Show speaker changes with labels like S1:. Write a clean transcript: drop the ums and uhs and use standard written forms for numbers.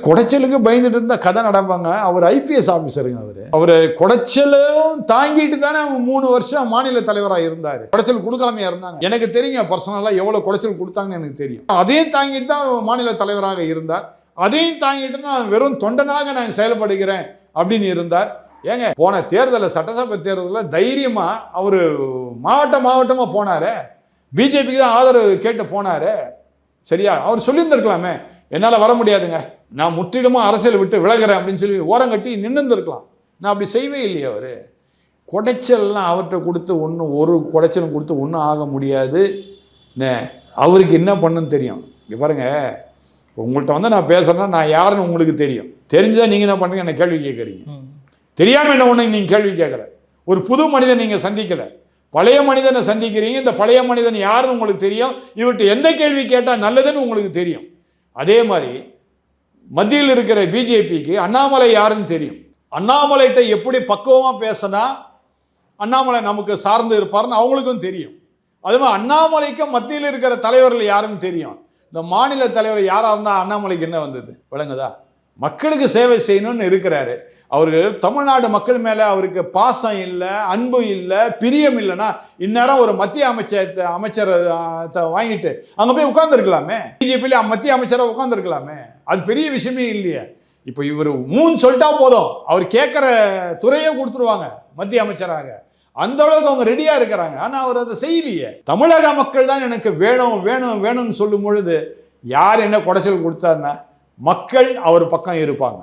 S1: குடைச்சலுக்கு பயந்துட்டு இருந்தா கதை நடப்பாங்க. அவர் ஐபிஎஸ் ஆஃபீஸருங்க. அவர் குடைச்சலும் தாங்கிட்டு தானே 3 வருஷம் மாநில தலைவராக இருந்தார். குடைச்சல் கொடுக்காமையா இருந்தாங்க. எனக்கு தெரியும் பர்சனலாக எவ்வளோ குடைச்சல் கொடுத்தாங்கன்னு எனக்கு தெரியும். அதையும் தாங்கிட்டு தான் மாநில தலைவராக இருந்தார். அதையும் தாங்கிட்டு நான் வெறும் தொண்டனாக நான் செயல்படுகிறேன் அப்படின்னு இருந்தார். ஏங்க போன தேர்தலில் சட்டசபை தேர்தலில் தைரியமாக அவர் மாவட்டமாக போனார். பிஜேபிக்கு தான் ஆதரவு கேட்டு போனார். சரியா? அவர் சொல்லியிருந்திருக்கலாமே, என்னால் வர முடியாதுங்க, நான் முற்றிலுமாக அரசியல் விட்டு விலகிறேன் அப்படின்னு சொல்லி ஓரங்கட்டி நின்றுருக்கலாம். நான் அப்படி செய்வே இல்லையே. அவர் குடைச்சல்லாம் அவர்கிட்ட கொடுத்து ஒரு குடைச்சலும் கொடுத்து ஒன்றும் ஆக முடியாது. அவருக்கு என்ன பண்ணுன்னு தெரியும். இங்கே பாருங்கள், உங்கள்கிட்ட நான் பேசுகிறேன்னா நான் யாருன்னு உங்களுக்கு தெரியும். தெரிஞ்சால் நீங்கள் என்ன பண்ணுறீங்க, என்ன கேள்வி கேட்குறீங்க. தெரியாமல் என்ன ஒன்று நீங்கள் கேள்வி கேட்கல. ஒரு புது மனிதன் நீங்கள் சந்திக்கலை, பழைய மனிதனை சந்திக்கிறீங்க. இந்த பழைய மனிதன் யாருன்னு உங்களுக்கு தெரியும். இவர்கிட்ட எந்த கேள்வி கேட்டால் நல்லதுன்னு உங்களுக்கு தெரியும். அதே மாதிரி மத்தியில் இருக்கிற பிஜேபிக்கு அண்ணாமலை யாருன்னு தெரியும். அண்ணாமலைகிட்ட எப்படி பக்குவமாக பேசினா அண்ணாமலை நமக்கு சார்ந்து இருப்பார்னு அவங்களுக்கும் தெரியும். அது மாதிரி அண்ணாமலைக்கும் மத்தியில் இருக்கிற தலைவர்கள் யாருன்னு தெரியும். இந்த மாநில தலைவர் யாராக இருந்தால் அண்ணாமலைக்கு என்ன வந்தது விளங்குதா? மக்களுக்கு சேவை செய்யணும்னு இருக்கிறாரு. அவருக்கு தமிழ்நாடு மக்கள் மேலே அவருக்கு பாசம் இல்லை, அன்பு இல்லை, பிரியம் இல்லைன்னா இந்நேரம் ஒரு மத்திய அமைச்சரை வாங்கிட்டு அங்கே போய் உட்காந்துருக்கலாமே. பிஜேபியில மத்திய அமைச்சராக உட்காந்துருக்கலாமே. அது பெரிய விஷயமே இல்லையே. இப்போ இவர் சொல்லிட்டா போதும், அவர் கேட்குற துறையே கொடுத்துருவாங்க மத்திய அமைச்சராக. அந்த அளவுக்கு அவங்க ரெடியாக இருக்கிறாங்க. ஆனால் அவர் அதை செய்யலையே. தமிழக மக்கள் தான் எனக்கு வேணும் வேணும் வேணும்னு சொல்லும் பொழுது யார் என்ன குடைச்சல் கொடுத்தாருன்னா மக்கள் அவர் பக்கம் இருப்பாங்க.